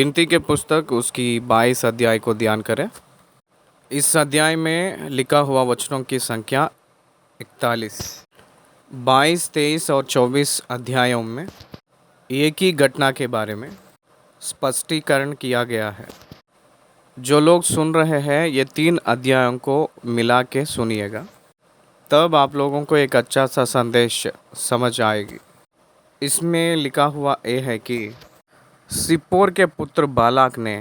गिनती के पुस्तक उसकी 22 अध्याय को ध्यान करें। इस अध्याय में लिखा हुआ वचनों की संख्या 41। 22, 23 और 24 अध्यायों में एक ही घटना के बारे में स्पष्टीकरण किया गया है। जो लोग सुन रहे हैं ये 3 अध्यायों को मिला के सुनिएगा, तब आप लोगों को एक अच्छा सा संदेश समझ आएगी। इसमें लिखा हुआ ये है कि सिप्पोर के पुत्र बालाक ने,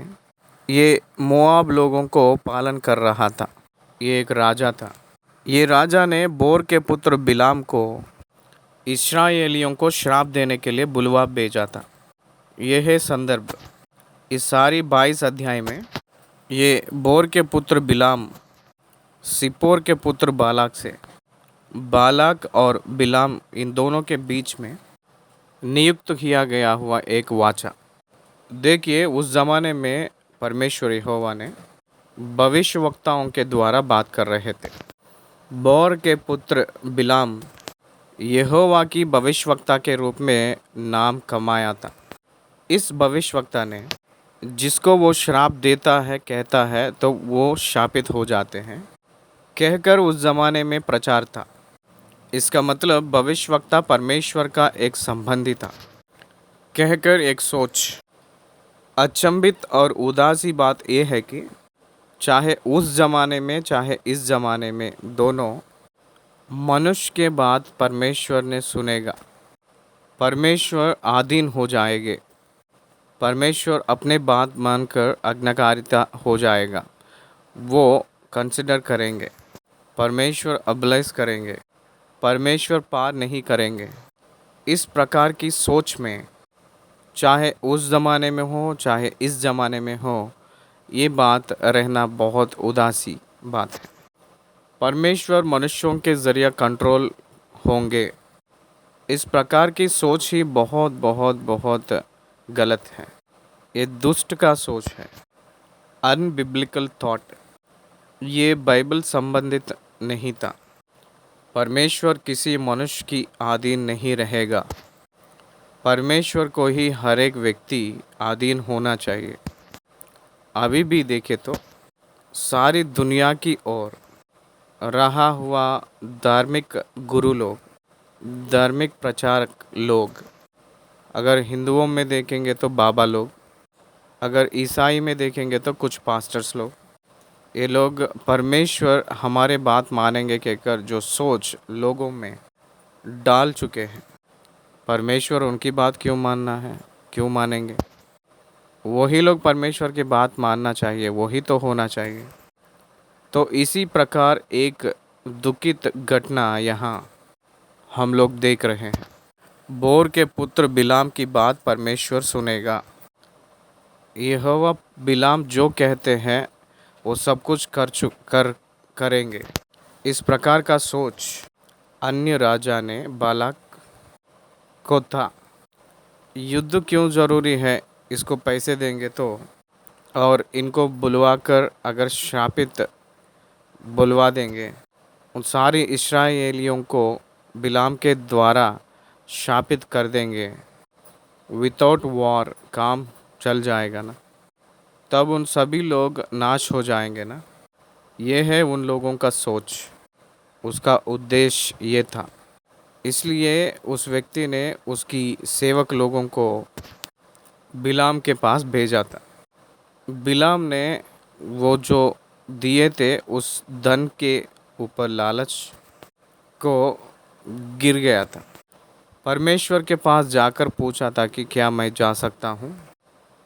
ये मोआब लोगों को पालन कर रहा था। ये एक राजा था। ये राजा ने बोर के पुत्र बिलाम को इस्राएलियों को श्राप देने के लिए बुलवा भेजा था। यह है संदर्भ इस सारी 22 अध्याय में। ये बोर के पुत्र बिलाम सिप्पोर के पुत्र बालाक से, बालाक और बिलाम इन दोनों के बीच में नियुक्त किया गया हुआ एक वाचा। देखिए, उस ज़माने में परमेश्वर यहोवा ने भविष्यवक्ताओं के द्वारा बात कर रहे थे। बोर के पुत्र बिलाम यहोवा की भविष्यवक्ता के रूप में नाम कमाया था। इस भविष्यवक्ता ने जिसको वो श्राप देता है, कहता है तो वो शापित हो जाते हैं, कहकर उस ज़माने में प्रचार था। इसका मतलब भविष्यवक्ता परमेश्वर का एक संबंधी था, कहकर एक सोच। अचंभित और उदासी बात यह है कि चाहे उस ज़माने में चाहे इस ज़माने में, दोनों मनुष्य के बात परमेश्वर ने सुनेगा। परमेश्वर आधीन हो जाएंगे। परमेश्वर अपने बात मानकर आज्ञाकारिता हो जाएगा। वो कंसिडर करेंगे। परमेश्वर अब्लेस करेंगे। परमेश्वर पार नहीं करेंगे। इस प्रकार की सोच में, चाहे उस ज़माने में हो चाहे इस ज़माने में हो, ये बात रहना बहुत उदासी बात है। परमेश्वर मनुष्यों के ज़रिए कंट्रोल होंगे, इस प्रकार की सोच ही बहुत बहुत बहुत गलत है। ये दुष्ट का सोच है, अनबिब्लिकल थॉट। ये बाइबल संबंधित नहीं था। परमेश्वर किसी मनुष्य की अधीन नहीं रहेगा। परमेश्वर को ही हर एक व्यक्ति अधीन होना चाहिए। अभी भी देखे तो सारी दुनिया की ओर रहा हुआ धार्मिक गुरु लोग, धार्मिक प्रचारक लोग, अगर हिंदुओं में देखेंगे तो बाबा लोग, अगर ईसाई में देखेंगे तो कुछ पास्टर्स लोग, ये लोग परमेश्वर हमारे बात मानेंगे कहकर जो सोच लोगों में डाल चुके हैं, परमेश्वर उनकी बात क्यों मानना है, क्यों मानेंगे? वही लोग परमेश्वर की बात मानना चाहिए, वही तो होना चाहिए। तो इसी प्रकार एक दुखित घटना यहाँ हम लोग देख रहे हैं। बोर के पुत्र बिलाम की बात परमेश्वर सुनेगा। यहोवा बिलाम जो कहते हैं वो सब कुछ करेंगे। इस प्रकार का सोच अन्य राजा ने बालाक को था। युद्ध क्यों ज़रूरी है, इसको पैसे देंगे तो, और इनको बुलवा कर अगर श्रापित बुलवा देंगे, उन सारी इस्राएलियों को बिलाम के द्वारा शापित कर देंगे, विदाउट वॉर काम चल जाएगा ना, तब उन सभी लोग नाश हो जाएंगे ना। ये है उन लोगों का सोच, उसका उद्देश्य ये था। इसलिए उस व्यक्ति ने उसकी सेवक लोगों को बिलाम के पास भेजा था। बिलाम ने वो जो दिए थे उस धन के ऊपर लालच को गिर गया था। परमेश्वर के पास जाकर पूछा था कि क्या मैं जा सकता हूँ,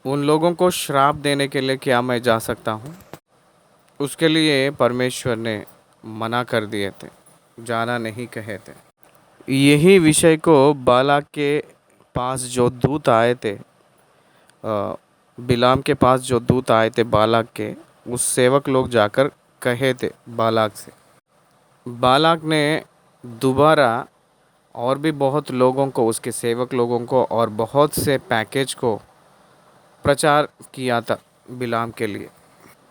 उन लोगों को श्राप देने के लिए क्या मैं जा सकता हूँ? उसके लिए परमेश्वर ने मना कर दिए थे, जाना नहीं कहे थे। यही विषय को बालाक के पास जो दूत आए थे, बिलाम के पास जो दूत आए थे बालाक के, उस सेवक लोग जाकर कहे थे बालाक से। बालाक ने दोबारा और भी बहुत लोगों को, उसके सेवक लोगों को और बहुत से पैकेज को प्रचार किया था बिलाम के लिए।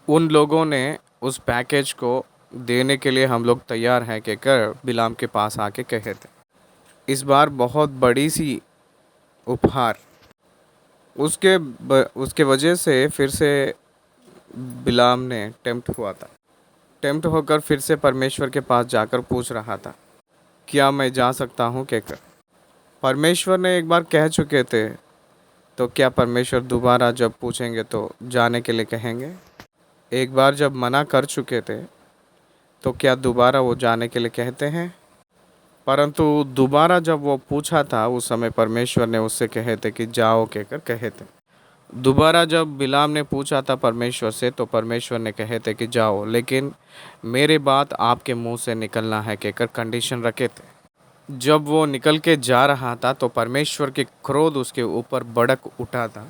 उन लोगों ने उस पैकेज को देने के लिए हम लोग तैयार हैं कहकर बिलाम के पास आके कहे थे। इस बार बहुत बड़ी सी उपहार उसके वजह से फिर से बिलाम ने टेम्प्ट हुआ था। टेम्प्ट होकर फिर से परमेश्वर के पास जाकर पूछ रहा था, क्या मैं जा सकता हूँ कहकर। परमेश्वर ने एक बार कह चुके थे, तो क्या परमेश्वर दोबारा जब पूछेंगे तो जाने के लिए कहेंगे? एक बार जब मना कर चुके थे तो क्या दोबारा वो जाने के लिए कहते हैं? परंतु दोबारा जब वो पूछा था उस समय परमेश्वर ने उससे कहे थे कि जाओ कहकर कहे थे। दोबारा जब बिलाम ने पूछा था परमेश्वर से तो परमेश्वर ने कहे थे कि जाओ, लेकिन मेरे बात आपके मुंह से निकलना है कहकर कंडीशन रखे थे। जब वो निकल के जा रहा था तो परमेश्वर के क्रोध उसके ऊपर भड़क उठा था।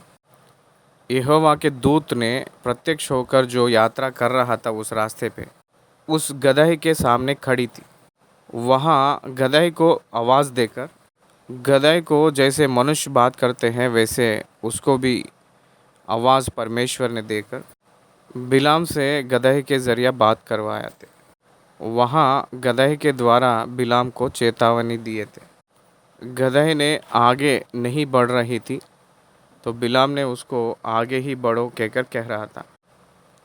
यहोवा के दूत ने प्रत्यक्ष होकर जो यात्रा कर रहा था उस रास्ते पे उस गदहे के सामने खड़ी थी। वहाँ गदहे को आवाज़ देकर, गदहे को जैसे मनुष्य बात करते हैं वैसे उसको भी आवाज़ परमेश्वर ने देकर बिलाम से गदहे के ज़रिए बात करवाया थे। वहाँ गदहे के द्वारा बिलाम को चेतावनी दिए थे। गदहे ने आगे नहीं बढ़ रही थी तो बिलाम ने उसको आगे ही बढ़ो कहकर कह रहा था।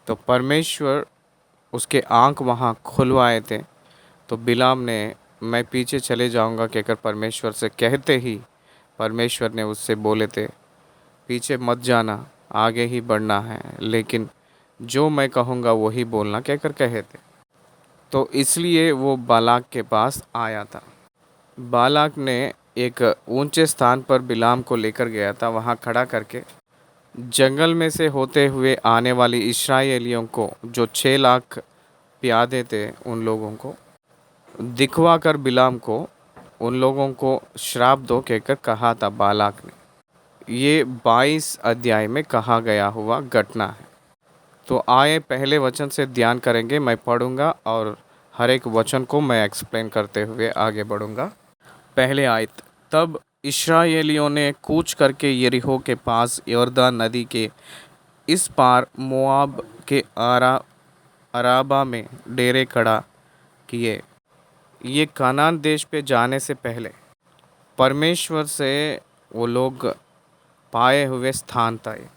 तो परमेश्वर उसके आँख वहाँ खुलवाए थे। तो बिलाम ने मैं पीछे चले जाऊंगा कहकर परमेश्वर से कहते ही परमेश्वर ने उससे बोले थे, पीछे मत जाना, आगे ही बढ़ना है, लेकिन जो मैं कहूँगा वही बोलना कहकर कहे थे। तो इसलिए वो बालाक के पास आया था। बालाक ने एक ऊंचे स्थान पर बिलाम को लेकर गया था। वहाँ खड़ा करके जंगल में से होते हुए आने वाली इस्राएलियों को, जो 6 लाख प्यादे थे, उन लोगों को दिखवा कर बिलाम को उन लोगों को श्राप दो कहकर कहा था बालाक ने। ये 22 अध्याय में कहा गया हुआ घटना है। तो आए पहले वचन से ध्यान करेंगे। मैं पढ़ूंगा और हर एक वचन को मैं एक्सप्लेन करते हुए आगे बढ़ूंगा। पहले आयत, तब इस्राएलियों ने कूच करके यरीहो के पास यरदन नदी के इस पार मोआब के अराबा में डेरे खड़ा किए। ये कनान देश पे जाने से पहले परमेश्वर से वो लोग पाए हुए स्थान था। ये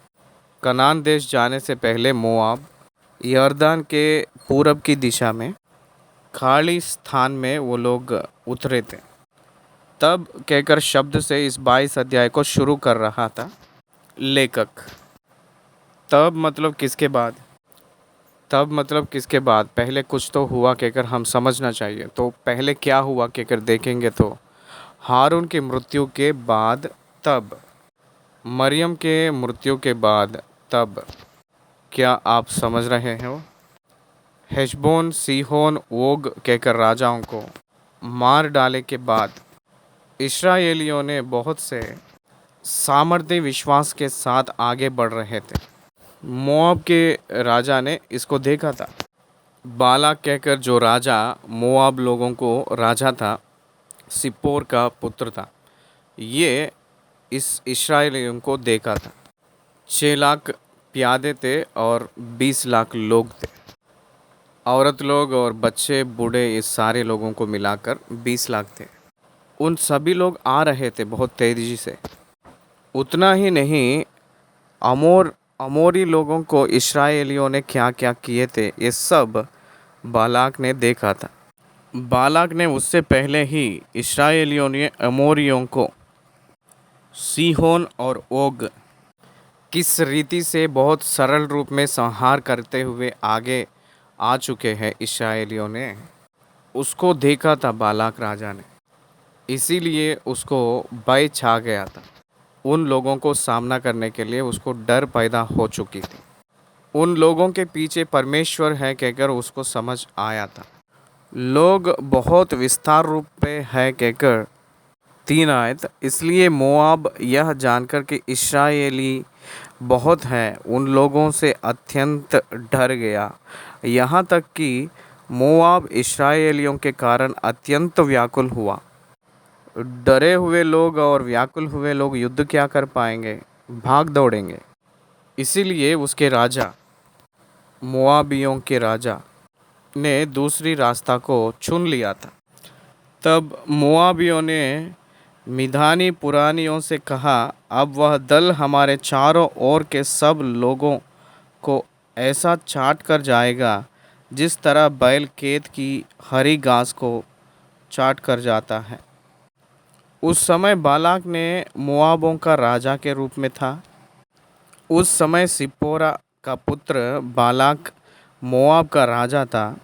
कनान देश जाने से पहले मोआब यरदन के पूरब की दिशा में खाली स्थान में वो लोग उतरे थे। तब कहकर शब्द से इस 22 अध्याय को शुरू कर रहा था लेखक। तब मतलब किसके बाद? तब मतलब किसके बाद? पहले कुछ तो हुआ कहकर हम समझना चाहिए। तो पहले क्या हुआ कहकर देखेंगे तो हारून की मृत्यु के बाद, तब मरियम के मृत्यु के बाद, तब क्या आप समझ रहे हो? हेशबोन, सीहोन, ओग कहकर राजाओं को मार डाले के बाद इस्राएलियों ने बहुत से सामर्थ्य विश्वास के साथ आगे बढ़ रहे थे। मोआब के राजा ने इसको देखा था। बालाक कहकर जो राजा मोआब लोगों को राजा था, सिप्पोर का पुत्र था, ये इस इस्राएलियों को देखा था। 6 लाख प्यादे थे और 20 लाख लोग थे, औरत लोग और बच्चे बूढ़े, इस सारे लोगों को मिलाकर 20 लाख थे। उन सभी लोग आ रहे थे बहुत तेजी से। उतना ही नहीं, अमोरी लोगों को इस्राएलियों ने क्या क्या किए थे ये सब बालाक ने देखा था। बालाक ने उससे पहले ही इस्राएलियों ने अमोरियों को, सीहोन और ओग किस रीति से बहुत सरल रूप में संहार करते हुए आगे आ चुके हैं इस्राएलियों ने, उसको देखा था बालाक राजा ने। इसीलिए उसको भय छा गया था। उन लोगों को सामना करने के लिए उसको डर पैदा हो चुकी थी। उन लोगों के पीछे परमेश्वर है कहकर उसको समझ आया था। लोग बहुत विस्तार रूप में है कहकर 3 आयत, इसलिए मोआब यह जानकर कि इस्राएली बहुत हैं, उन लोगों से अत्यंत डर गया, यहाँ तक कि मोआब इस्राएलियों के कारण अत्यंत व्याकुल हुआ। डरे हुए लोग और व्याकुल हुए लोग युद्ध क्या कर पाएंगे? भाग दौड़ेंगे। इसीलिए उसके राजा, मोआबियों के राजा ने दूसरी रास्ता को चुन लिया था। तब मोआबियों ने मिधानी पुरानियों से कहा, अब वह दल हमारे चारों ओर के सब लोगों को ऐसा चाट कर जाएगा जिस तरह बैल खेत की हरी घास को चाट कर जाता है। उस समय बालाक ने मोआबों का राजा के रूप में था। उस समय सिप्पोरा का पुत्र बालाक मोआब का राजा था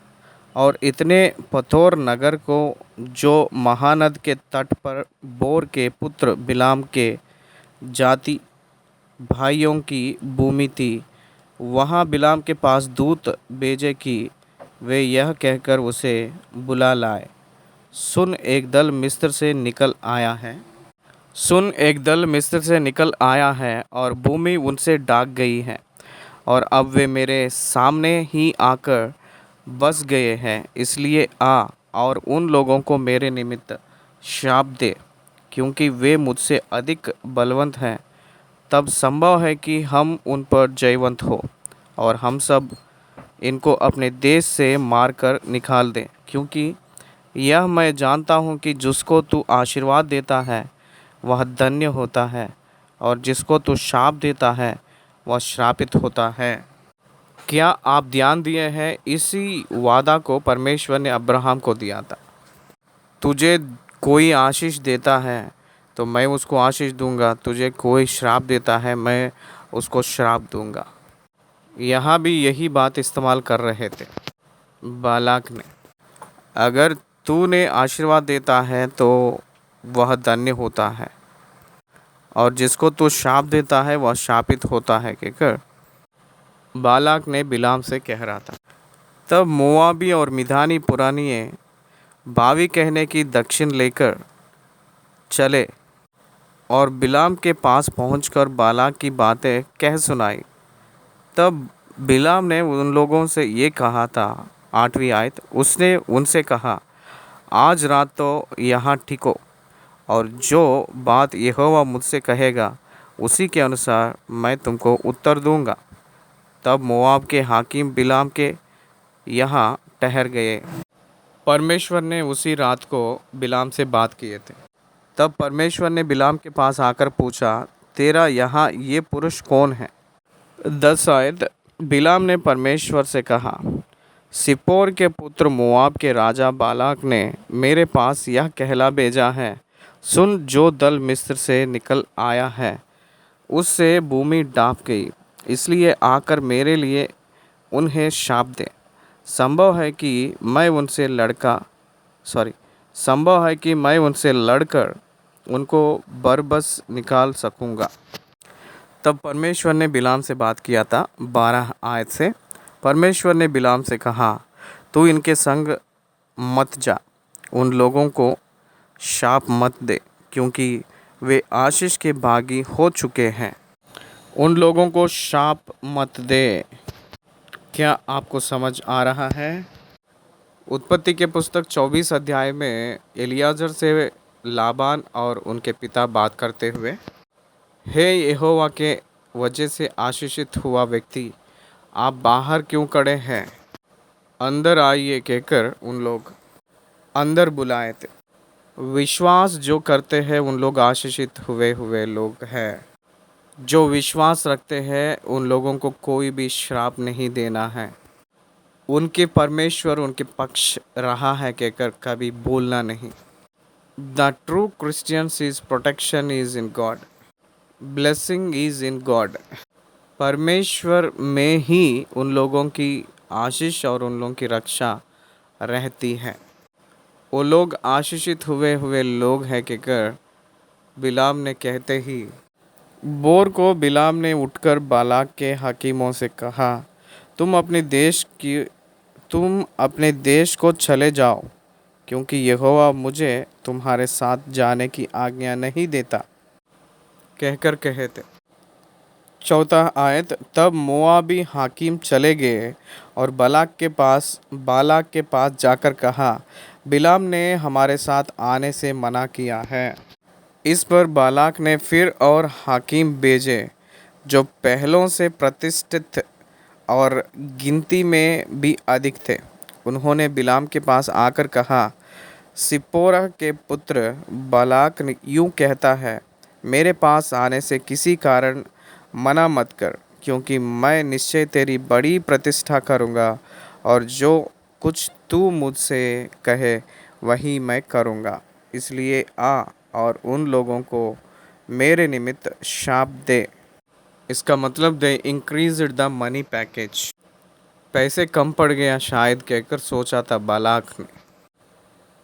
और इतने पथोर नगर को जो महानद के तट पर बोर के पुत्र बिलाम के जाति भाइयों की भूमि थी, वहाँ बिलाम के पास दूत भेजे कि वे यह कहकर उसे बुला लाए, सुन एक दल मिस्र से निकल आया है। सुन एक दल मिस्र से निकल आया है और भूमि उनसे ढाक गई है और अब वे मेरे सामने ही आकर बस गए हैं। इसलिए आ और उन लोगों को मेरे निमित्त श्राप दे, क्योंकि वे मुझसे अधिक बलवंत हैं। तब संभव है कि हम उन पर जयवंत हो और हम सब इनको अपने देश से मारकर निकाल दें, क्योंकि यह मैं जानता हूँ कि जिसको तू आशीर्वाद देता है वह धन्य होता है और जिसको तू शाप देता है वह श्रापित होता है। क्या आप ध्यान दिए हैं, इसी वादा को परमेश्वर ने अब्राहम को दिया था। तुझे कोई आशीष देता है तो मैं उसको आशीष दूंगा, तुझे कोई श्राप देता है मैं उसको श्राप दूंगा। यहाँ भी यही बात इस्तेमाल कर रहे थे बालाक ने। अगर तूने आशीर्वाद देता है तो वह धन्य होता है और जिसको तू शाप देता है वह शापित होता है, कहकर बालाक ने बिलाम से कह रहा था। तब मोआबी और मिधानी पुरानिये बावी कहने की दक्षिण लेकर चले और बिलाम के पास पहुंचकर बालाक की बातें कह सुनाई। तब बिलाम ने उन लोगों से ये कहा था, 8वीं आयत, उसने उनसे कहा, आज रात तो यहाँ ठिको और जो बात यहोवा मुझसे कहेगा उसी के अनुसार मैं तुमको उत्तर दूंगा। तब मोआब के हाकिम बिलाम के यहाँ ठहर गए। परमेश्वर ने उसी रात को बिलाम से बात किए थे। तब परमेश्वर ने बिलाम के पास आकर पूछा, तेरा यहाँ ये पुरुष कौन है? 10 आयत, बिलाम ने परमेश्वर से कहा, सिप्पोर के पुत्र मोआब के राजा बालाक ने मेरे पास यह कहला भेजा है, सुन, जो दल मिस्र से निकल आया है उससे भूमि ढाँप गई, इसलिए आकर मेरे लिए उन्हें शाप दे। संभव है कि मैं उनसे लड़कर उनको बरबस निकाल सकूंगा। तब परमेश्वर ने बिलाम से बात किया था। 12 आयत से, परमेश्वर ने बिलाम से कहा, तू इनके संग मत जा, उन लोगों को शाप मत दे, क्योंकि वे आशीष के भागी हो चुके हैं। उन लोगों को शाप मत दे। क्या आपको समझ आ रहा है? उत्पत्ति के पुस्तक 24 अध्याय में एलियाजर से लाबान और उनके पिता बात करते हुए, हे यहोवा के वजह से आशीषित हुआ व्यक्ति, आप बाहर क्यों खड़े हैं? अंदर आइए, कहकर उन लोग अंदर बुलाए थे। विश्वास जो करते हैं उन लोग आशीषित हुए हुए लोग हैं। जो विश्वास रखते हैं उन लोगों को कोई भी श्राप नहीं देना है। उनके परमेश्वर उनके पक्ष रहा है, कहकर कभी भूलना नहीं। The true Christians is protection is in God, blessing is in God. परमेश्वर में ही उन लोगों की आशीष और उन लोगों की रक्षा रहती है। वो लोग आशीषित हुए हुए लोग हैं, कहकर बिलाम ने कहते ही बोर को बिलाम ने उठकर बालाक के हकीमों से कहा, तुम अपने देश को चले जाओ, क्योंकि यहोवा मुझे तुम्हारे साथ जाने की आज्ञा नहीं देता, कहकर कहे थे। 4 आयत, तब मोआबी हाकिम चले गए और बालाक के पास जाकर कहा, बिलाम ने हमारे साथ आने से मना किया है। इस पर बालाक ने फिर और हाकिम भेजे जो पहलों से प्रतिष्ठित और गिनती में भी अधिक थे। उन्होंने बिलाम के पास आकर कहा, सिप्पोरा के पुत्र बालाक यूं कहता है, मेरे पास आने से किसी कारण मना मत कर, क्योंकि मैं निश्चय तेरी बड़ी प्रतिष्ठा करूँगा और जो कुछ तू मुझसे कहे वही मैं करूँगा। इसलिए आ और उन लोगों को मेरे निमित्त शाप दे। इसका मतलब they increase the money package. पैसे कम पड़ गया शायद कहकर सोचा था बालाक ने,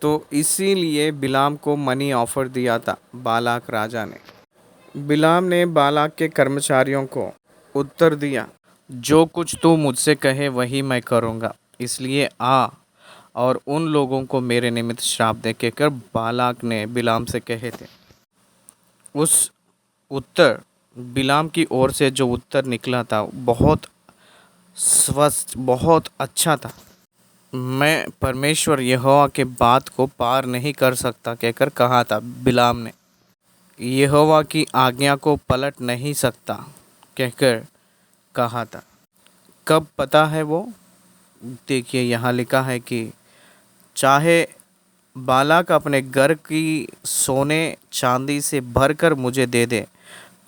तो इसीलिए बिलाम को मनी ऑफर दिया था बालाक राजा ने। बिलाम ने बालाक के कर्मचारियों को उत्तर दिया, जो कुछ तू मुझसे कहे वही मैं करूँगा। इसलिए आ और उन लोगों को मेरे निमित्त श्राप दे कहकर बालाक ने बिलाम से कहे थे। उस उत्तर बिलाम की ओर से जो उत्तर निकला था बहुत स्वस्थ, बहुत अच्छा था। मैं परमेश्वर यहोवा के बात को पार नहीं कर सकता कहकर कहा था बिलाम ने। यहोवा की आज्ञा को पलट नहीं सकता कहकर कहा था। कब पता है वो? देखिए यहाँ लिखा है कि चाहे बालाक अपने घर की सोने चांदी से भरकर मुझे दे दे,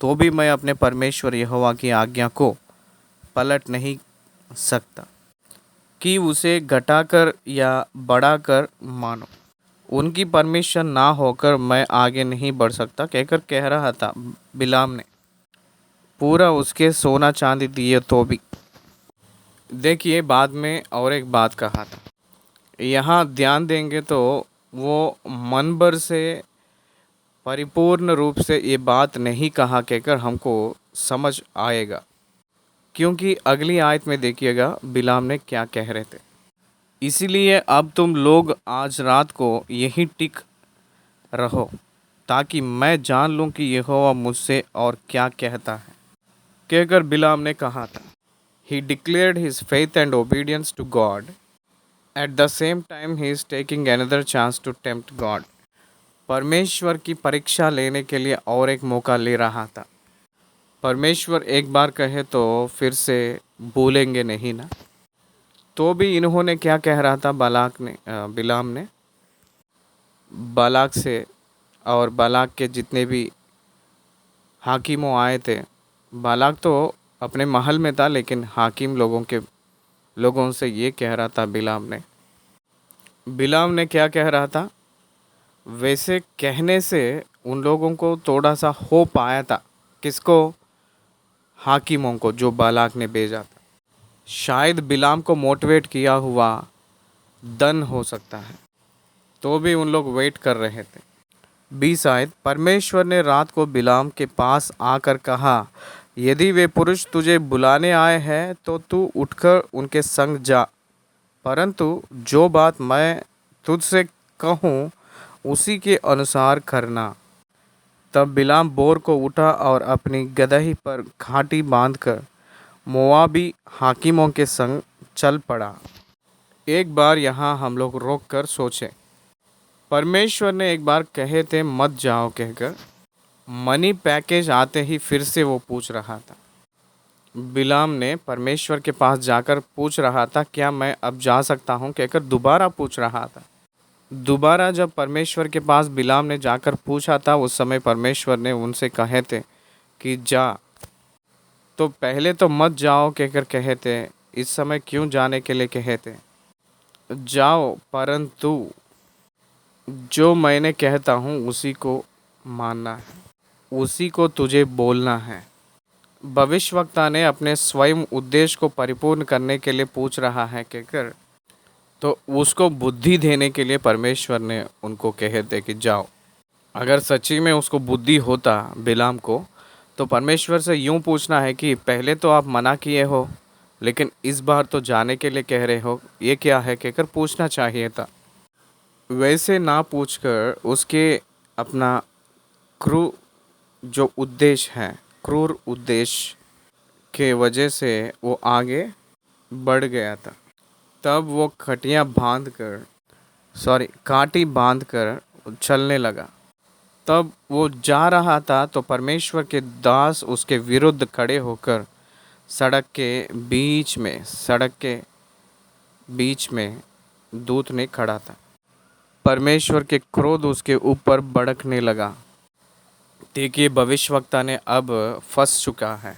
तो भी मैं अपने परमेश्वर यहोवा की आज्ञा को पलट नहीं सकता कि उसे घटाकर या बढ़ाकर मानो। उनकी परमिशन ना होकर मैं आगे नहीं बढ़ सकता कहकर कह रहा था बिलाम ने। पूरा उसके सोना चांदी दिए तो भी। देखिए बाद में और एक बात कहा था, यहाँ ध्यान देंगे तो वो मन भर से परिपूर्ण रूप से ये बात नहीं कहा कहकर हमको समझ आएगा, क्योंकि अगली आयत में देखिएगा बिलाम ने क्या कह रहे थे। इसीलिए अब तुम लोग आज रात को यहीं टिक रहो, ताकि मैं जान लूं कि यहोवा मुझसे और क्या कहता है कहकर बिलाम ने कहा था। He declared his faith and obedience to God. At the same time, he is taking another chance to tempt God. परमेश्वर की परीक्षा लेने के लिए और एक मौका ले रहा था। परमेश्वर एक बार कहे तो फिर से भूलेंगे नहीं ना। तो भी इन्होंने क्या कह रहा था बिलाम ने बालाक से, और बालाक के जितने भी हाकिमों आए थे। बालाक तो अपने महल में था, लेकिन हाकिम लोगों से ये कह रहा था बिलाम ने क्या कह रहा था, वैसे कहने से उन लोगों को थोड़ा सा होप आया था। किसको? हाकिमों को, जो बालाक ने भेजा था। शायद बिलाम को मोटिवेट किया हुआ दन हो सकता है। तो भी उन लोग वेट कर रहे थे। 20 आयत, परमेश्वर ने रात को बिलाम के पास आकर कहा, यदि वे पुरुष तुझे बुलाने आए हैं तो तू उठकर उनके संग जा, परंतु जो बात मैं तुझसे कहूँ उसी के अनुसार करना। तब बिलाम भोर को उठा और अपनी गदही पर घाटी बांधकर मोआबी हाकिमों के संग चल पड़ा। एक बार यहाँ हम लोग रोक कर सोचें। परमेश्वर ने एक बार कहे थे मत जाओ कहकर, मनी पैकेज आते ही फिर से वो पूछ रहा था। बिलाम ने परमेश्वर के पास जाकर पूछ रहा था, क्या मैं अब जा सकता हूँ कहकर दोबारा पूछ रहा था। दोबारा जब परमेश्वर के पास बिलाम ने जाकर पूछा था, उस समय परमेश्वर ने उनसे कहे थे कि जा। तो पहले तो मत जाओ कहकर कहे थे, इस समय क्यों जाने के लिए कहे थे? जाओ, परंतु जो मैंने कहता हूँ उसी को मानना है, उसी को तुझे बोलना है। भविष्यवक्ता ने अपने स्वयं उद्देश्य को परिपूर्ण करने के लिए पूछ रहा है कहकर, तो उसको बुद्धि देने के लिए परमेश्वर ने उनको कहे थे कि जाओ। अगर सच्ची में उसको बुद्धि होता बिलाम को, तो परमेश्वर से यूं पूछना है कि पहले तो आप मना किए हो, लेकिन इस बार तो जाने के लिए कह रहे हो, ये क्या है कहकर पूछना चाहिए था। वैसे ना पूछकर उसके अपना क्रूर जो उद्देश्य है, क्रूर उद्देश्य के वजह से वो आगे बढ़ गया था। तब वो कांटी बांधकर चलने लगा। तब वो जा रहा था तो परमेश्वर के दास उसके विरुद्ध खड़े होकर सड़क के बीच में दूत ने खड़ा था। परमेश्वर के क्रोध उसके ऊपर भड़कने लगा। देखिए, भविष्यवक्ता ने अब फंस चुका है।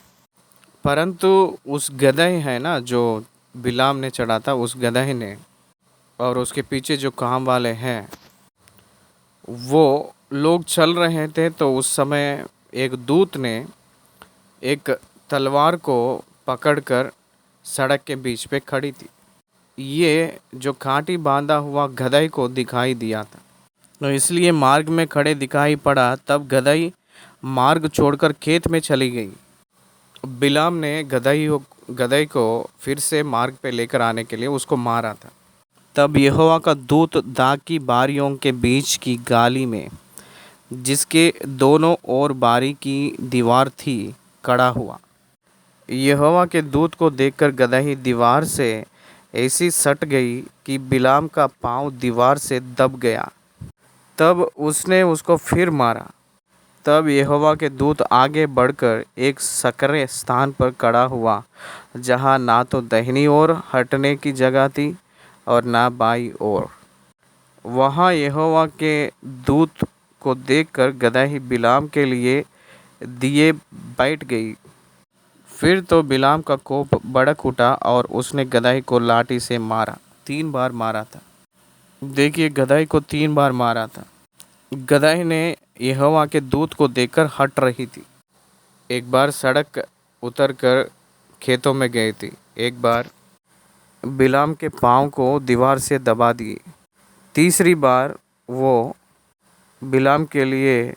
परंतु उस गदहे है ना जो बिलाम ने चढ़ा था, उस गदहे ने और उसके पीछे जो काम वाले हैं, वो लोग चल रहे थे। तो उस समय एक दूत ने एक तलवार को पकड़कर सड़क के बीच पे खड़ी थी। ये जो कांटी बांधा हुआ गदहे को दिखाई दिया था, तो इसलिए मार्ग में खड़े दिखाई पड़ा। तब गदही मार्ग छोड़कर खेत में चली गई। बिलाम ने गदही को फिर से मार्ग पे लेकर आने के लिए उसको मारा था। तब यहोवा का दूत दाग की बारियों के बीच की गाली में, जिसके दोनों ओर बारी की दीवार थी, खड़ा हुआ। यहोवा के दूत को देखकर गदही दीवार से ऐसी सट गई कि बिलाम का पांव दीवार से दब गया। तब उसने उसको फिर मारा। तब यहोवा के दूत आगे बढ़कर एक सकरे स्थान पर खड़ा हुआ, जहाँ ना तो दाहिनी ओर हटने की जगह थी और ना बाई ओर। वहाँ यहोवा के दूत को देखकर गदही बिलाम के लिए दिए बैठ गई। फिर तो बिलाम का कोप भड़क उठा और उसने गदही को लाठी से मारा। 3 बार मारा था। देखिए, गदही को 3 बार मारा था। गदही ने यहोवा के दूत को देखकर हट रही थी। एक बार सड़क उतरकर खेतों में गई थी। एक बार बिलाम के पाँव को दीवार से दबा दिए। तीसरी बार वो बिलाम के लिए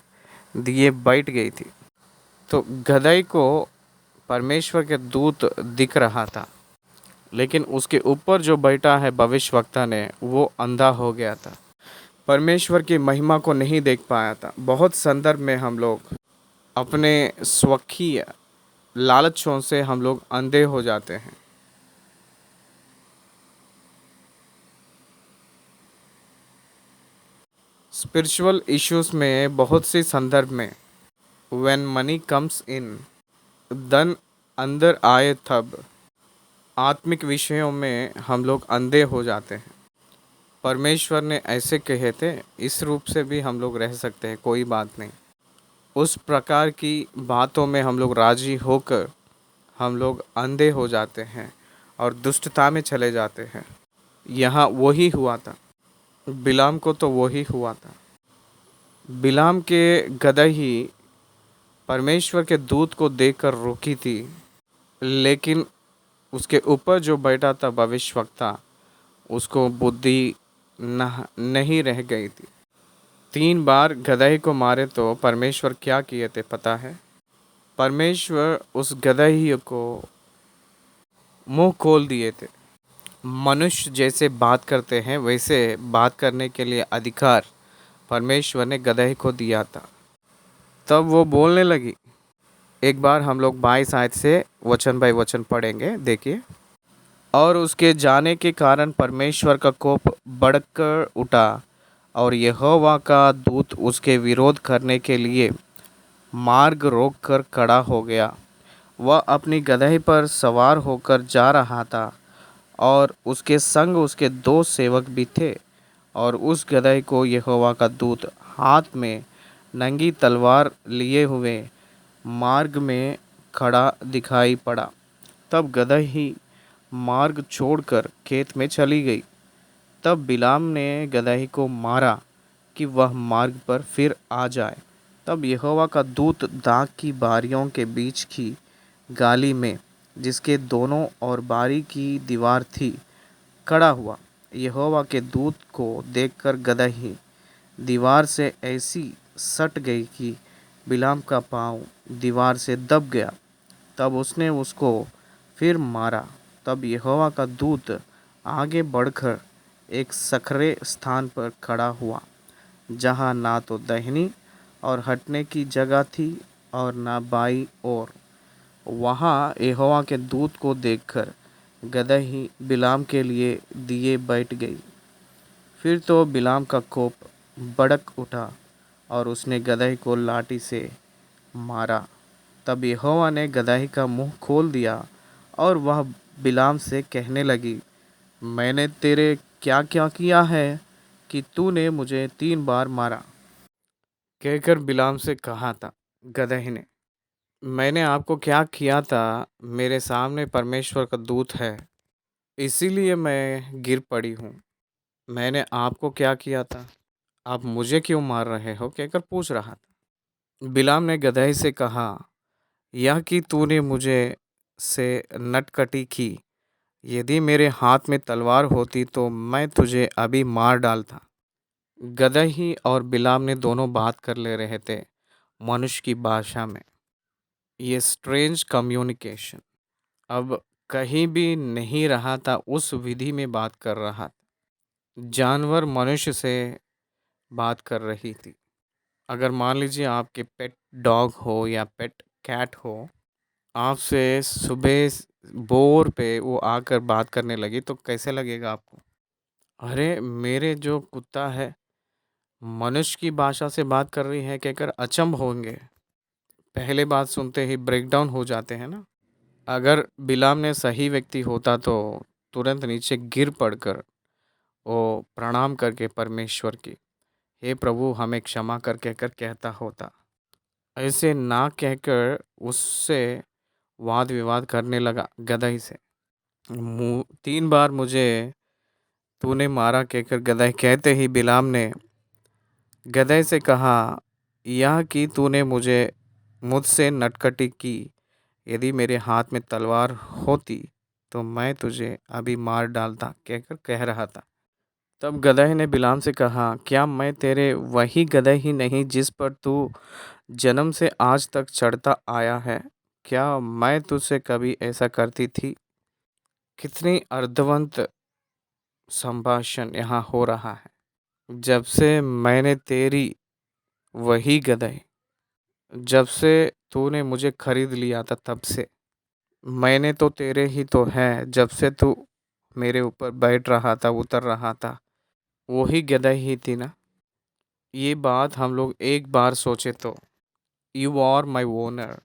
दिए बैठ गई थी। तो गदही को परमेश्वर के दूत दिख रहा था, लेकिन उसके ऊपर जो बैठा है भविष्यवक्ता ने, वो अंधा हो गया था, परमेश्वर की महिमा को नहीं देख पाया था। बहुत संदर्भ में हम लोग अपने स्वकीय लालचों से हम लोग अंधे हो जाते हैं। स्पिरिचुअल इश्यूज में बहुत सी संदर्भ में व्हेन मनी कम्स इन, धन अंदर आए, तब आत्मिक विषयों में हम लोग अंधे हो जाते हैं। परमेश्वर ने ऐसे कहे थे, इस रूप से भी हम लोग रह सकते हैं, कोई बात नहीं। उस प्रकार की बातों में हम लोग राजी होकर हम लोग अंधे हो जाते हैं और दुष्टता में चले जाते हैं। यहाँ वही हुआ था, बिलाम को तो वही हुआ था। बिलाम के गदही परमेश्वर के दूत को देखकर रुकी थी, लेकिन उसके ऊपर जो बैठा था भविष्यवक्ता, उसको बुद्धि नहीं रह गई थी। 3 बार गदही को मारे तो परमेश्वर क्या किए थे पता है? परमेश्वर उस गदही को मुंह खोल दिए थे। मनुष्य जैसे बात करते हैं, वैसे बात करने के लिए अधिकार परमेश्वर ने गदही को दिया था। तब वो बोलने लगी। एक बार हम लोग 22 आयत से वचन बाय वचन पढ़ेंगे, देखिए। और उसके जाने के कारण परमेश्वर का कोप भड़क उठा और यहोवा का दूत उसके विरोध करने के लिए मार्ग रोककर खड़ा हो गया। वह अपनी गदही पर सवार होकर जा रहा था और उसके संग उसके 2 सेवक भी थे। और उस गदही को यहोवा का दूत हाथ में नंगी तलवार लिए हुए मार्ग में खड़ा दिखाई पड़ा। तब गदही मार्ग छोड़कर खेत में चली गई। तब बिलाम ने गदही को मारा कि वह मार्ग पर फिर आ जाए। तब यहोवा का दूत दाग की बारियों के बीच की गाली में, जिसके दोनों ओर बारी की दीवार थी, खड़ा हुआ। यहोवा के दूत को देखकर गदही दीवार से ऐसी सट गई कि बिलाम का पाँव दीवार से दब गया। तब उसने उसको फिर मारा। तब यहोवा का दूत आगे बढ़कर एक सखरे स्थान पर खड़ा हुआ, जहाँ ना तो दाहिनी और हटने की जगह थी और ना बाई ओर। वहाँ यहोवा के दूत को देखकर गदही बिलाम के लिए दिए बैठ गई। फिर तो बिलाम का कोप भड़क उठा और उसने गदही को लाठी से मारा। तब यहोवा ने गदही का मुंह खोल दिया और वह बिलाम से कहने लगी, मैंने तेरे क्या क्या किया है? कि तूने मुझे 3 बार मारा, कहकर बिलाम से कहा था। गदही ने, मैंने आपको क्या किया था? मेरे सामने परमेश्वर का दूत है, इसीलिए मैं गिर पड़ी हूँ। मैंने आपको क्या किया था? आप मुझे क्यों मार रहे हो? कहकर पूछ रहा था। बिलाम ने गदही से कहा, यह कि तूने मुझे से नटखटी की। यदि मेरे हाथ में तलवार होती तो मैं तुझे अभी मार डालता। गदही और बिलाम ने दोनों बात कर ले रहे थे मनुष्य की भाषा में। ये स्ट्रेंज कम्युनिकेशन अब कहीं भी नहीं रहा था, उस विधि में बात कर रहा था। जानवर मनुष्य से बात कर रही थी। अगर मान लीजिए आपके पेट डॉग हो या पेट कैट हो, आपसे सुबह बोर पे वो आकर बात करने लगी तो कैसे लगेगा आपको? अरे मेरे जो कुत्ता है मनुष्य की भाषा से बात कर रही है कहकर अचंभ होंगे। पहले बात सुनते ही ब्रेकडाउन हो जाते हैं ना। अगर बिलाम ने सही व्यक्ति होता तो तुरंत नीचे गिर पड़कर वो प्रणाम करके परमेश्वर की, हे प्रभु हमें क्षमा कर कहकर कहता होता। ऐसे ना कहकर उससे वाद विवाद करने लगा गदही से। 3 बार मुझे तूने मारा कहकर गदही कहते ही बिलाम ने गदहे से कहा, यह कि तूने मुझसे नटखटी की। यदि मेरे हाथ में तलवार होती तो मैं तुझे अभी मार डालता, कहकर कह रहा था। तब गदहे ने बिलाम से कहा, क्या मैं तेरे वही गदहे ही नहीं जिस पर तू जन्म से आज तक चढ़ता आया है? क्या मैं तुझसे कभी ऐसा करती थी? कितनी अर्धवंत संभाषण यहाँ हो रहा है। जब से मैंने तेरी वही गदहे, जब से तूने मुझे खरीद लिया था तब से मैंने तो तेरे ही तो है। जब से तू मेरे ऊपर बैठ रहा था, उतर रहा था, वही गदहे ही थी ना। ये बात हम लोग एक बार सोचे तो, you are my owner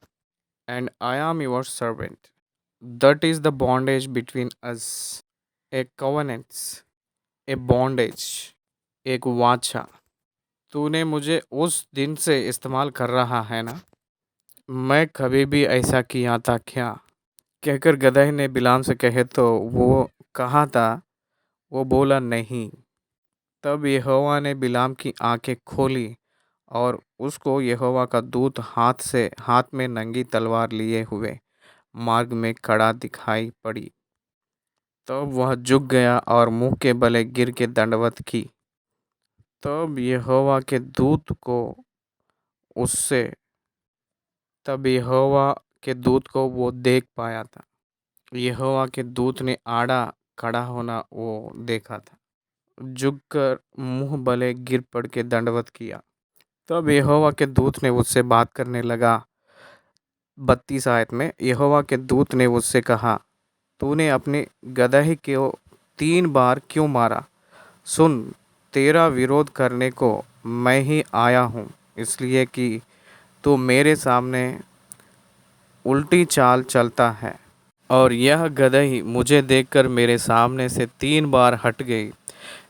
and I am your servant, that is the bondage between us, a covenants, a bondage, एक वाचा। तूने मुझे उस दिन से इस्तेमाल कर रहा है ना। मैं कभी भी ऐसा किया था क्या? कहकर गदहे ने बिलाम से कहे तो वो कहा था, वो बोला नहीं। तब यहोवा ने बिलाम की आंखें खोली और उसको यहोवा का दूत हाथ में नंगी तलवार लिए हुए मार्ग में खड़ा दिखाई पड़ी। तब वह झुक गया और मुंह के बले गिर के दंडवत की। तब यहोवा के दूत को उससे तब यहोवा के दूत को वो देख पाया था। यहोवा के दूत ने आड़ा खड़ा होना वो देखा था। झुककर मुंह बले गिर पड़ के दंडवत किया। तब यहोवा के दूत ने उससे बात करने लगा। 32 आयत में यहोवा के दूत ने उससे कहा, तूने अपने गदहे को 3 बार क्यों मारा? सुन, तेरा विरोध करने को मैं ही आया हूँ, इसलिए कि तू मेरे सामने उल्टी चाल चलता है। और यह गदही मुझे देखकर मेरे सामने से 3 बार हट गई।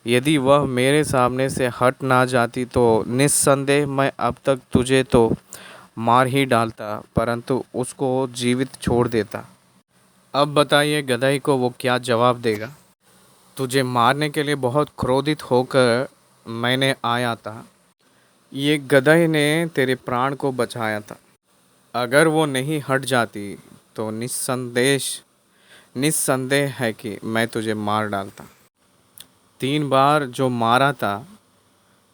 यदि वह मेरे सामने से हट ना जाती तो निस्संदेह मैं अब तक तुझे तो मार ही डालता, परंतु उसको जीवित छोड़ देता। अब बताइए गदही को वो क्या जवाब देगा? तुझे मारने के लिए बहुत क्रोधित होकर मैंने आया था। ये गदही ने तेरे प्राण को बचाया था। अगर वो नहीं हट जाती तो निस्संदेह है कि मैं तुझे मार डालता। 3 बार जो मारा था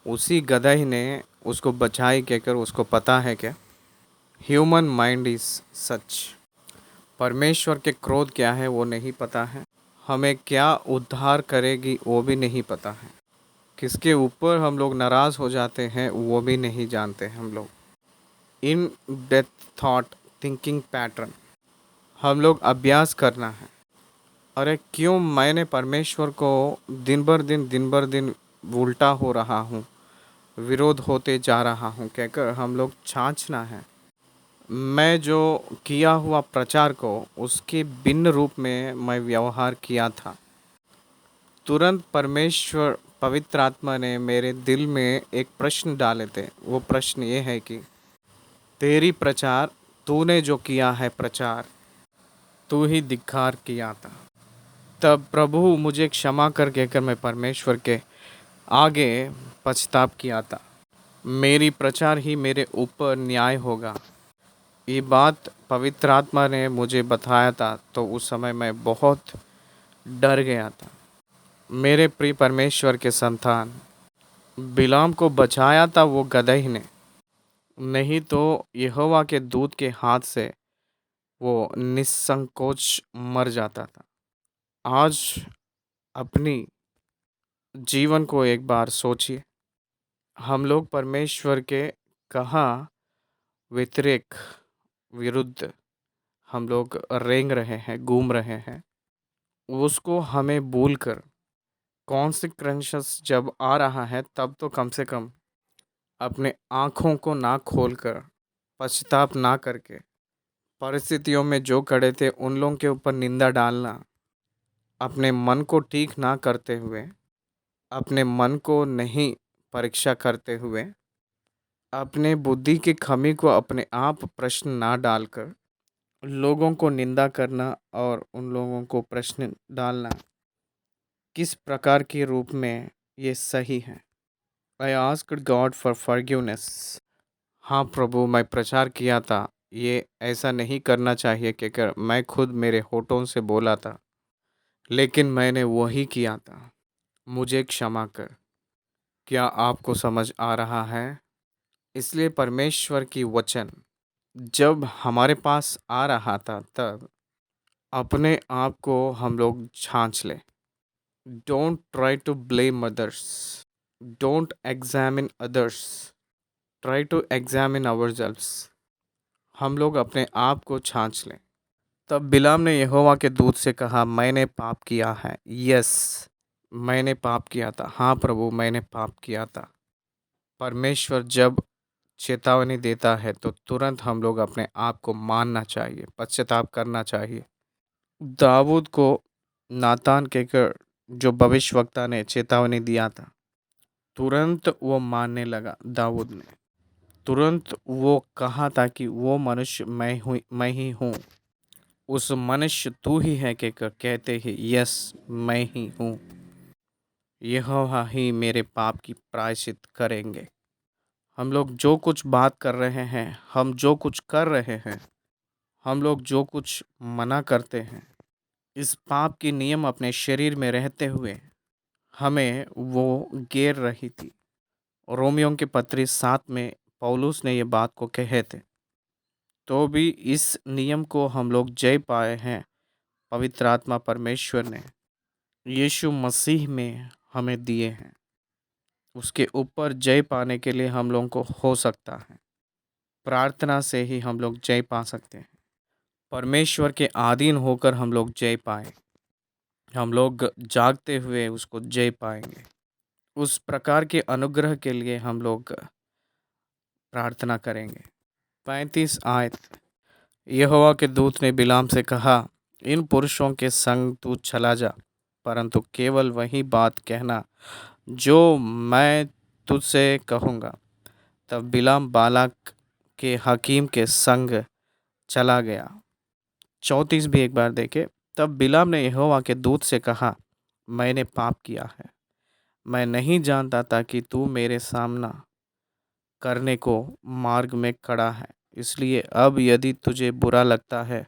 उसी गदही ने उसको बचाई कहकर उसको पता है क्या? Human mind is such. परमेश्वर के क्रोध क्या है वो नहीं पता है। हमें क्या उद्धार करेगी वो भी नहीं पता है। किसके ऊपर हम लोग नाराज़ हो जाते हैं वो भी नहीं जानते हम लोग। In depth thought thinking pattern हम लोग अभ्यास करना है। अरे क्यों मैंने परमेश्वर को दिन भर दिन उल्टा हो रहा हूँ, विरोध होते जा रहा हूँ कहकर हम लोग छाछना है। मैं जो किया हुआ प्रचार को उसके भिन्न रूप में मैं व्यवहार किया था, तुरंत परमेश्वर पवित्र आत्मा ने मेरे दिल में एक प्रश्न डाले थे। वो प्रश्न ये है कि तेरी प्रचार, तूने जो किया है प्रचार, तू ही धिक्कार किया था। तब प्रभु मुझे क्षमा कर कहकर मैं परमेश्वर के आगे पछताप किया था। मेरी प्रचार ही मेरे ऊपर न्याय होगा, ये बात पवित्र आत्मा ने मुझे बताया था। तो उस समय मैं बहुत डर गया था। मेरे प्रिय परमेश्वर के संतान, बिलाम को बचाया था वो गदही ने, नहीं तो यहोवा के दूत के हाथ से वो निसंकोच मर जाता था। आज अपनी जीवन को एक बार सोचिए। हम लोग परमेश्वर के कहाँ व्यतिरेक विरुद्ध हम लोग रेंग रहे हैं, घूम रहे हैं। उसको हमें भूल कर कॉन्सिक्वेंसेस जब आ रहा है, तब तो कम से कम अपने आँखों को ना खोलकर, पश्चाताप ना करके, परिस्थितियों में जो खड़े थे उन लोगों के ऊपर निंदा डालना, अपने मन को ठीक ना करते हुए, अपने मन को नहीं परीक्षा करते हुए, अपने बुद्धि की कमी को अपने आप प्रश्न ना डालकर लोगों को निंदा करना और उन लोगों को प्रश्न डालना, किस प्रकार के रूप में ये सही है? I asked God for forgiveness. हाँ प्रभु, मैं प्रचार किया था, ये ऐसा नहीं करना चाहिए कि कर मैं खुद मेरे होठों से बोला था, लेकिन मैंने वही किया था, मुझे क्षमा कर। क्या आपको समझ आ रहा है? इसलिए परमेश्वर की वचन जब हमारे पास आ रहा था, तब अपने आप को हम लोग छांछ लें। Don't try to blame others, don't examine others, try to examine ourselves. हम लोग अपने आप को छांछ लें। तब बिलाम ने यहोवा के दूत से कहा, मैंने पाप किया है। यस, मैंने पाप किया था। हाँ प्रभु, मैंने पाप किया था। परमेश्वर जब चेतावनी देता है तो तुरंत हम लोग अपने आप को मानना चाहिए, पश्चाताप करना चाहिए। दाऊद को नातान कहकर जो भविष्यवक्ता ने चेतावनी दिया था, तुरंत वो मानने लगा। दाऊद ने तुरंत वो कहा था कि वो मनुष्य मैं ही हूँ। उस मनुष्य तू ही है कहकर कहते ही यस, मैं ही हूँ। यहोवा ही मेरे पाप की प्रायश्चित करेंगे। हम लोग जो कुछ बात कर रहे हैं, हम जो कुछ कर रहे हैं, हम लोग जो कुछ मना करते हैं, इस पाप की नियम अपने शरीर में रहते हुए हमें वो घेर रही थी। रोमियों के पत्री 7 में पौलुस ने ये बात को कहे थे। तो भी इस नियम को हम लोग जय पाए हैं। पवित्र आत्मा परमेश्वर ने यीशु मसीह में हमें दिए हैं। उसके ऊपर जय पाने के लिए हम लोगों को हो सकता है, प्रार्थना से ही हम लोग जय पा सकते हैं। परमेश्वर के अधीन होकर हम लोग जय पाए, हम लोग जागते हुए उसको जय पाएंगे। उस प्रकार के अनुग्रह के लिए हम लोग प्रार्थना करेंगे। 35 आयत। यहोवा के दूत ने बिलाम से कहा, इन पुरुषों के संग तू चला जा, परंतु केवल वही बात कहना जो मैं तुझसे कहूँगा। तब बिलाम बालाक के हकीम के संग चला गया। 34 भी एक बार देखे। तब बिलाम ने यहोवा के दूत से कहा, मैंने पाप किया है, मैं नहीं जानता था कि तू मेरे सामना करने को मार्ग में खड़ा है, इसलिए अब यदि तुझे बुरा लगता है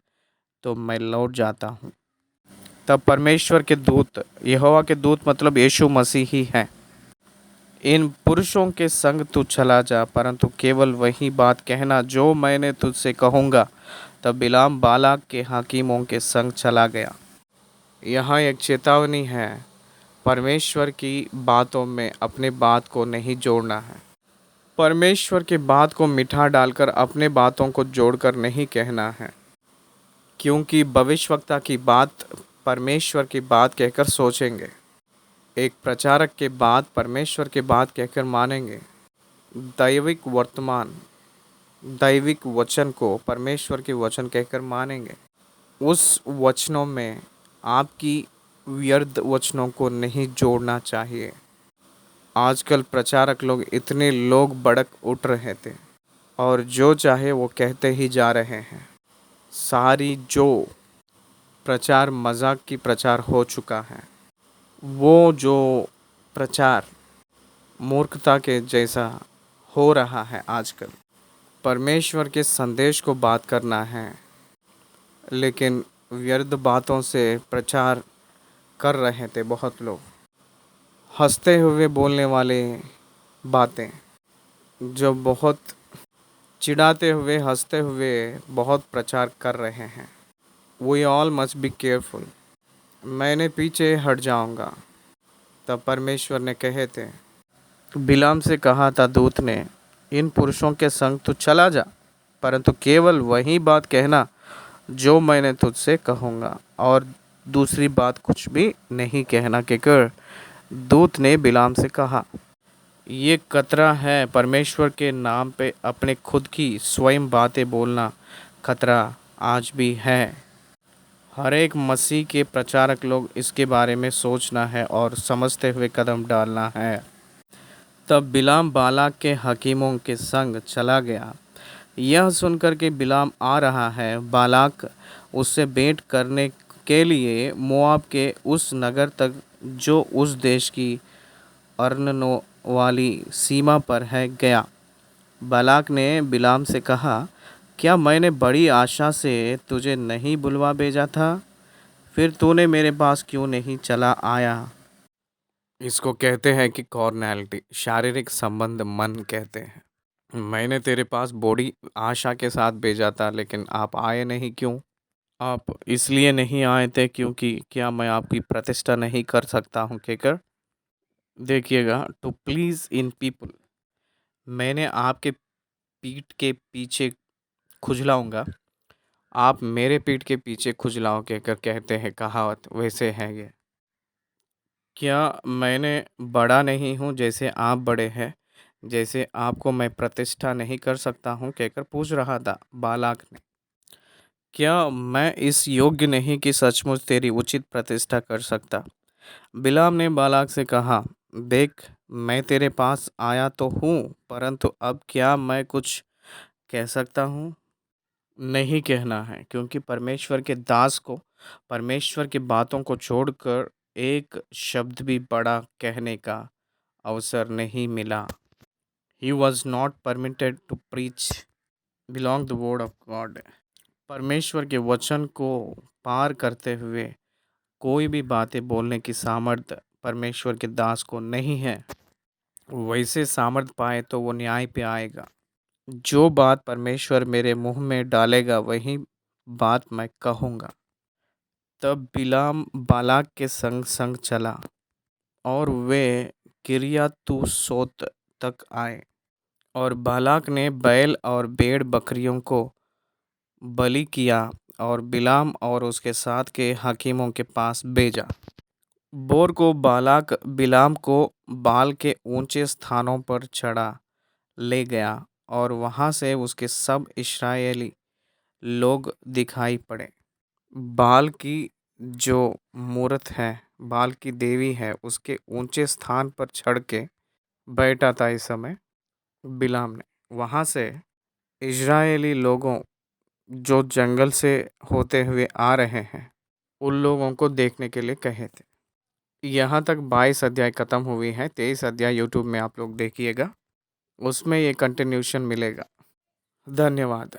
तो मैं लौट जाता हूँ। तब परमेश्वर के दूत, यहोवा के दूत मतलब यीशु मसीह ही है, इन पुरुषों के संग तू चला जा, परंतु केवल वही बात कहना जो मैंने तुझसे कहूँगा। तब बिलाम बालाक के हाकिमों के संग चला गया। यहाँ एक चेतावनी है, परमेश्वर की बातों में अपने बात को नहीं जोड़ना है। परमेश्वर की बात को मिठा डालकर अपने बातों को जोड़कर नहीं कहना है, क्योंकि भविष्यवक्ता की बात परमेश्वर की बात कहकर सोचेंगे, एक प्रचारक के बात परमेश्वर के बात कहकर मानेंगे। दैविक वर्तमान, दैविक वचन को परमेश्वर के वचन कहकर मानेंगे। उस वचनों में आपकी व्यर्थ वचनों को नहीं जोड़ना चाहिए। आजकल प्रचारक लोग इतने लोग भड़क उठ रहे थे और जो चाहे वो कहते ही जा रहे हैं। सारी जो प्रचार मजाक की प्रचार हो चुका है, वो जो प्रचार मूर्खता के जैसा हो रहा है आजकल। परमेश्वर के संदेश को बात करना है, लेकिन व्यर्थ बातों से प्रचार कर रहे थे बहुत लोग। हंसते हुए बोलने वाले बातें, जो बहुत चिढ़ाते हुए हंसते हुए बहुत प्रचार कर रहे हैं। We all must be careful. मैंने पीछे हट जाऊंगा। तब परमेश्वर ने कहे थे, बिलाम से कहा था दूत ने, इन पुरुषों के संग तू चला जा, परंतु केवल वही बात कहना जो मैंने तुझसे कहूँगा, और दूसरी बात कुछ भी नहीं कहना। कहकर दूत ने बिलाम से कहा, ये खतरा है परमेश्वर के नाम पे अपने खुद की स्वयं बातें बोलना। खतरा आज भी है। हर एक मसीह के प्रचारक लोग इसके बारे में सोचना है और समझते हुए कदम डालना है। तब बिलाम बालाक के हकीमों के संग चला गया। यह सुनकर कि बिलाम आ रहा है, बालाक उससे भेंट करने के लिए मोआब के उस नगर तक जो उस देश की अर्नोन वाली सीमा पर है गया। बालाक ने बिलाम से कहा, क्या मैंने बड़ी आशा से तुझे नहीं बुलवा भेजा था? फिर तूने मेरे पास क्यों नहीं चला आया? इसको कहते हैं कि कॉर्नैलिटी, शारीरिक संबंध मन कहते हैं। मैंने तेरे पास बड़ी आशा के साथ भेजा था, लेकिन आप आए नहीं, क्यों? आप इसलिए नहीं आए थे क्योंकि क्या मैं आपकी प्रतिष्ठा नहीं कर सकता हूँ? कहकर देखिएगा, टू प्लीज़ इन पीपल, मैंने आपके पीठ के पीछे खुजलाऊंगा, आप मेरे पीठ के पीछे खुजलाओ, कहकर कहते हैं कहावत, वैसे है ये। क्या मैंने बड़ा नहीं हूँ जैसे आप बड़े हैं? जैसे आपको मैं प्रतिष्ठा नहीं कर सकता हूँ? कहकर पूछ रहा था बालाक ने। क्या मैं इस योग्य नहीं कि सचमुच तेरी उचित प्रतिष्ठा कर सकता? बिलाम ने बालाक से कहा, देख, मैं तेरे पास आया तो हूँ, परंतु अब क्या मैं कुछ कह सकता हूँ? नहीं कहना है, क्योंकि परमेश्वर के दास को परमेश्वर की बातों को छोड़कर एक शब्द भी बड़ा कहने का अवसर नहीं मिला। He was not permitted to preach belong the word of God। परमेश्वर के वचन को पार करते हुए कोई भी बातें बोलने की सामर्थ्य परमेश्वर के दास को नहीं है। वैसे सामर्थ्य पाए तो वो न्याय पे आएगा। जो बात परमेश्वर मेरे मुंह में डालेगा वही बात मैं कहूँगा। तब बिलाम बालाक के संग संग चला और वे किरियातुसोत तक आए, और बालाक ने बैल और भेड़ बकरियों को बलि किया और बिलाम और उसके साथ के हकीमों के पास भेजा। बोर को बालाक बिलाम को बाल के ऊंचे स्थानों पर चढ़ा ले गया, और वहाँ से उसके सब इस्राएली लोग दिखाई पड़े। बाल की जो मूर्त है, बाल की देवी है, उसके ऊंचे स्थान पर चढ़ के बैठा था इस समय बिलाम ने। वहाँ से इजरायली लोगों जो जंगल से होते हुए आ रहे हैं, उन लोगों को देखने के लिए कहे थे। यहाँ तक 22 अध्याय ख़त्म हुई है। 23 अध्याय यूट्यूब में आप लोग देखिएगा, उसमें ये कंटिन्यूशन मिलेगा। धन्यवाद।